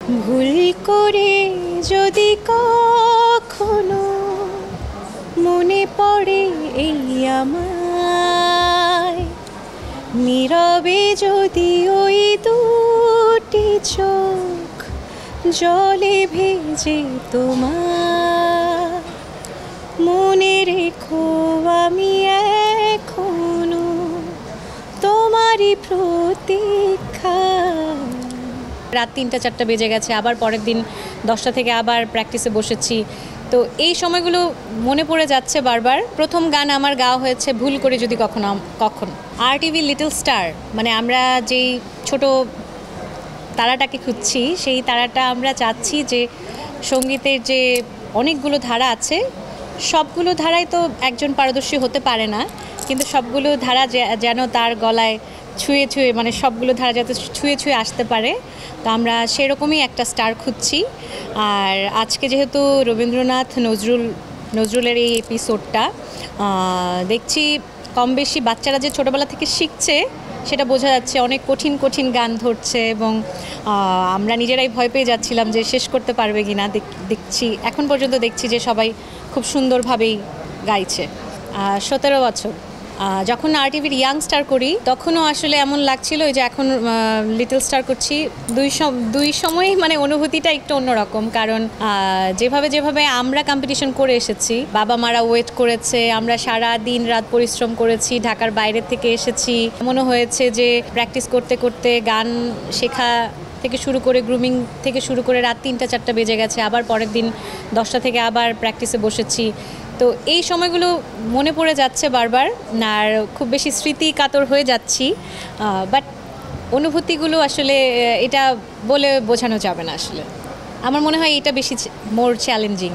ভুল করে যদি কখনো মনে পড়ে এই আমায়, নীরবে যদি ওই দুটি চোখ জলে ভেজে তোমার, মনে রেখো আমি এখনো তোমারই প্রতীক্ষা। রাত 3টা-4টা বেজে গেছে, আবার পরের দিন 10টা থেকে আবার প্র্যাকটিসে বসেছি। তো এই সময়গুলো মনে পড়ে যাচ্ছে বারবার। প্রথম গান আমার গাওয়া হয়েছে ভুল করে যদি কখনো। RTV লিটল স্টার, মানে আমরা যেই ছোট তারাটাকে খুঁজছি, সেই তারাটা আমরা চাচ্ছি যে সঙ্গীতের যে অনেকগুলো ধারা আছে, সবগুলো ধারায় তো একজন পারদর্শী হতে পারে না, কিন্তু সবগুলো ধারা যেন তার গলায় ছুঁয়ে ছুঁয়ে, মানে সবগুলো ধারা যাতে ছুঁয়ে ছুঁয়ে আসতে পারে। তো আমরা সেরকমই একটা স্টার খুঁজছি। আর আজকে যেহেতু রবীন্দ্রনাথ নজরুলের এই এপিসোডটা দেখছি, কম বেশি বাচ্চারা যে ছোটোবেলা থেকে শিখছে সেটা বোঝা যাচ্ছে। অনেক কঠিন কঠিন গান ধরছে এবং আমরা নিজেরাই ভয় পেয়ে যাচ্ছিলাম যে শেষ করতে পারবে কি না। দেখছি এখন পর্যন্ত দেখছি যে সবাই খুব সুন্দরভাবেই গাইছে। 17 বছর যখন RTVর ইয়াং স্টার করি তখনও আসলে এমন লাগছিল যে এখন লিটল স্টার করছি। দুই সময়ই মানে অনুভূতিটা একটু অন্যরকম, কারণ যেভাবে আমরা কম্পিটিশন করে এসেছি, বাবা মারা ওয়েট করেছে, আমরা সারা দিন রাত পরিশ্রম করেছি, ঢাকার বাইরে থেকে এসেছি। মনে হয়েছে যে প্র্যাকটিস করতে করতে গান শেখা থেকে শুরু করে গ্রুমিং থেকে শুরু করে রাত 3টা-4টা বেজে গেছে, আবার পরের দিন 10টা থেকে আবার প্র্যাকটিসে বসেছি। তো এই সময়গুলো মনে পড়ে যাচ্ছে বারবার, আর খুব বেশি স্মৃতি কাতর হয়ে যাচ্ছি। বাট অনুভূতিগুলো আসলে এটা বলে বোঝানো যাবে না। আসলে আমার মনে হয় এটা বেশি মোর চ্যালেঞ্জিং,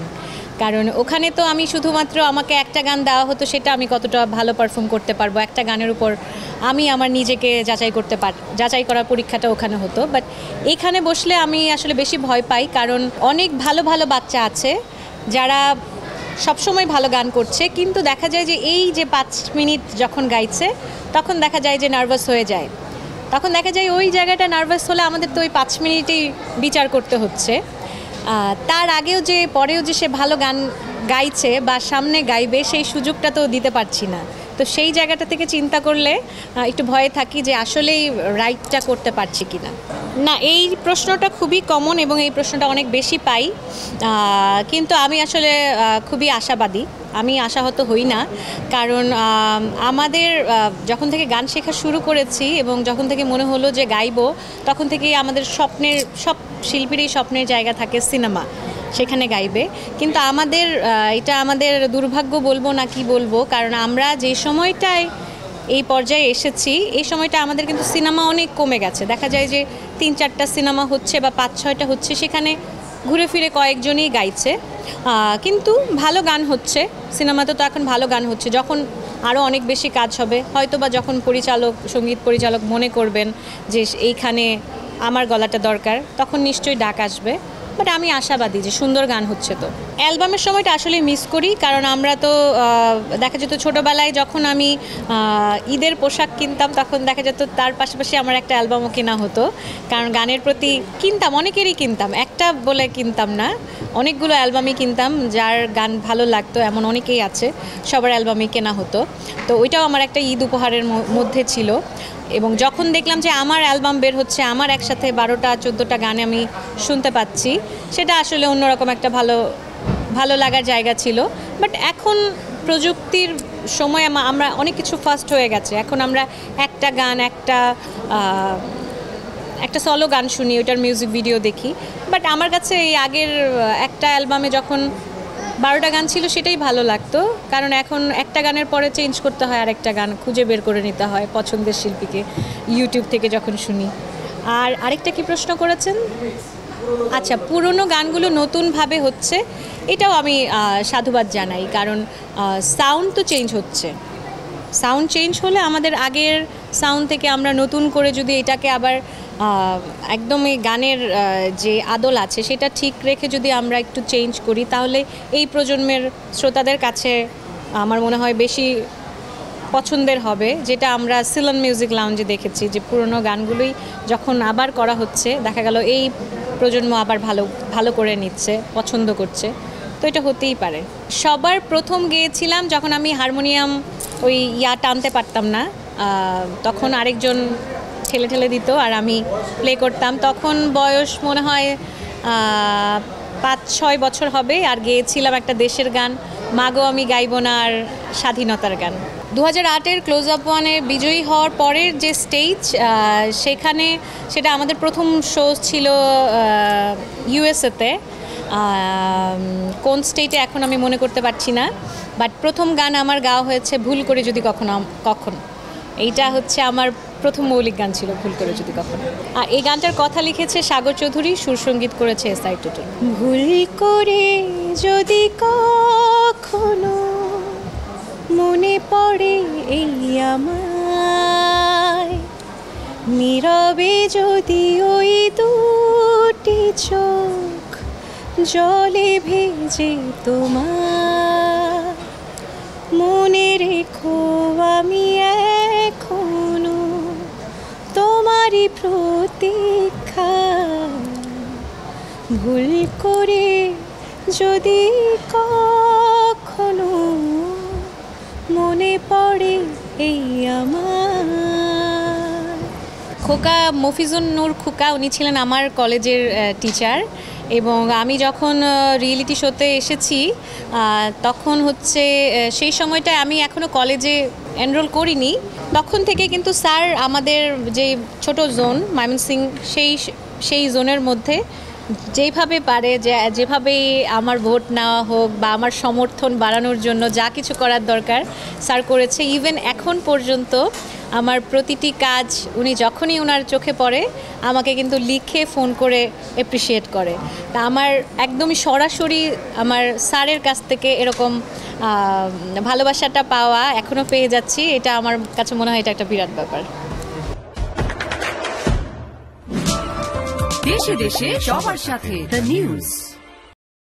কারণ ওখানে তো আমি শুধুমাত্র আমাকে একটা গান দেওয়া হতো, সেটা আমি কতটা ভালো পারফর্ম করতে পারবো, একটা গানের উপর আমি আমার নিজেকে যাচাই করার পরীক্ষাটা ওখানে হতো। বাট এখানে বসলে আমি আসলে বেশি ভয় পাই, কারণ অনেক ভালো ভালো বাচ্চা আছে যারা সবসময় ভালো গান করছে, কিন্তু দেখা যায় যে এই যে 5 মিনিট যখন গাইছে তখন দেখা যায় যে নার্ভাস হয়ে যায়। তখন দেখা যায় ওই জায়গাটা নার্ভাস হলে আমাদের তো ওই 5 মিনিটেই বিচার করতে হচ্ছে। তার আগেও যে পরেও যে সে ভালো গান গাইছে বা সামনে গাইবে, সেই সুযোগটা তো দিতে পারছি না। তো সেই জায়গাটা থেকে চিন্তা করলে একটু ভয়ে থাকি যে আসলেই রাইটটা করতে পারছি কি না। না, এই প্রশ্নটা খুবই কমন এবং এই প্রশ্নটা অনেক বেশি পাই, কিন্তু আমি আসলে খুবই আশাবাদী। আমি আশাহত হই না, কারণ আমাদের যখন থেকে গান শেখা শুরু করেছি এবং যখন থেকে মনে হলো যে গাইবো, তখন থেকেই আমাদের স্বপ্নের, সব শিল্পীরই স্বপ্নের জায়গা থাকে সিনেমা, সেখানে গাইবে। কিন্তু এটা আমাদের দুর্ভাগ্য বলবো না কি বলবো, কারণ আমরা যে সময়টায় এই পর্যায়ে এসেছি, এই সময়টা আমাদের কিন্তু সিনেমা অনেক কমে গেছে। দেখা যায় যে 3-4টা সিনেমা হচ্ছে বা 5-6টা হচ্ছে, সেখানে ঘুরে ফিরে কয়েকজনই গাইছে, কিন্তু ভালো গান হচ্ছে। সিনেমাতে তো এখন ভালো গান হচ্ছে। যখন আরও অনেক বেশি কাজ হবে, হয়তো বা যখন সঙ্গীত পরিচালক মনে করবেন যে এইখানে আমার গলাটা দরকার, তখন নিশ্চয়ই ডাক আসবে। বাট আমি আশাবাদী যে সুন্দর গান হচ্ছে। তো অ্যালবামের সময়টা আসলে মিস করি, কারণ আমরা তো দেখা যেত ছোটোবেলায় যখন আমি ঈদের পোশাক কিনতাম, তখন দেখা যেত তার পাশাপাশি আমার একটা অ্যালবামও কেনা হতো, কারণ গানের প্রতি কিনতাম, অনেকেরই কিনতাম, একটা বলে কিনতাম না, অনেকগুলো অ্যালবামই কিনতাম। যার গান ভালো লাগতো এমন অনেকেই আছে, সবার অ্যালবামই কেনা হতো। তো ওইটাও আমার একটা ঈদ উপহারের মধ্যে ছিল। এবং যখন দেখলাম যে আমার অ্যালবাম বের হচ্ছে, আমার একসাথে 12টা-14টা গান আমি শুনতে পাচ্ছি, সেটা আসলে অন্যরকম একটা ভালো লাগার জায়গা ছিল। বাট এখন প্রযুক্তির সময় আমরা অনেক কিছু ফাস্ট হয়ে গেছে। এখন আমরা একটা গান, একটা সলো গান শুনি, ওইটার মিউজিক ভিডিও দেখি। বাট আমার কাছে এই আগের একটা অ্যালবামে যখন 12টা গান ছিল, সেটাই ভালো লাগতো, কারণ এখন একটা গানের পরে চেঞ্জ করতে হয়, আরেকটা গান খুঁজে বের করে নিতে হয় পছন্দের শিল্পীকে ইউটিউব থেকে যখন শুনি। আর আরেকটা কি প্রশ্ন করেছেন? আচ্ছা, পুরনো গানগুলো নতুনভাবে হচ্ছে, এটাও আমি সাধুবাদ জানাই, কারণ সাউন্ড তো চেঞ্জ হচ্ছে। সাউন্ড চেঞ্জ হলে আমাদের আগের সাউন্ড থেকে আমরা নতুন করে যদি এটাকে আবার একদমই গানের যে আদল আছে সেটা ঠিক রেখে যদি আমরা একটু চেঞ্জ করি, তাহলে এই প্রজন্মের শ্রোতাদের কাছে আমার মনে হয় বেশি পছন্দের হবে। যেটা আমরা সিলন মিউজিক লাউঞ্জে দেখেছি, যে পুরনো গানগুলোই যখন আবার করা হচ্ছে, দেখা গেল এই প্রজন্ম আবার ভালো ভালো করে নিচ্ছে, পছন্দ করছে, তো এটা হতেই পারে। সবার প্রথম গেয়েছিলাম যখন আমি হারমোনিয়াম ওই টানতে পারতাম না, তখন আরেকজন ঠেলে ঠেলে দিত আর আমি প্লে করতাম। তখন বয়স মনে হয় 5-6 বছর হবে, আর গেয়েছিলাম একটা দেশের গান, মাগো আমি গাইব না, আর স্বাধীনতার গান। 2008-এর ক্লোজ আপ ওয়ানে বিজয়ী হওয়ার পরের যে স্টেজ, সেখানে সেটা আমাদের প্রথম শো ছিল ইউএসএতে। কোন স্টেটে এখন আমি মনে করতে পারছি না, বাট প্রথম গান আমার গাওয়া হয়েছে ভুল করে যদি কখনো। এইটা হচ্ছে আমার প্রথম মৌলিক গান ছিল, ভুল করে যদি কখনো। আর এই গানটার কথা লিখেছে সাগর চৌধুরী, সুরসঙ্গীত করেছে এসআই টুটুল। ভুল করে যদি কখনো মনে পড়ে এই আমায়, নীরবে যদি ওই দুটি চোখ জলে ভেজে তোমার, মনে রেখো আমি এখনো তোমারই প্রতীক্ষা। ভুল করে যদি কখনো মনে পড়ে এই আমার। খোকা, মফিজুন নূর খোকা, উনি ছিলেন আমার কলেজের টিচার, এবং আমি যখন রিয়েলিটি শোতে এসেছি তখন হচ্ছে সেই সময়টায় আমি এখনও কলেজে এনরোল করিনি, তখন থেকে কিন্তু স্যার আমাদের যে ছোট জোন ময়মনসিংহ, সেই জোনের মধ্যে যেইভাবে পারে, যেভাবে আমার ভোট নেওয়া হোক বা আমার সমর্থন বাড়ানোর জন্য যা কিছু করার দরকার স্যার করেছে। ইভেন এখন পর্যন্ত আমার প্রতিটি কাজ উনি যখনই ওনার চোখে পড়ে আমাকে কিন্তু লিখে ফোন করে অ্যাপ্রিসিয়েট করে। তা আমার একদমই সরাসরি আমার স্যারের কাছ থেকে এরকম ভালোবাসাটা পাওয়া এখনও পেয়ে যাচ্ছি, এটা আমার কাছে মনে হয় এটা একটা বিরাট ব্যাপার। দেশে দেশে সবার সাথে দ্য নিউজ।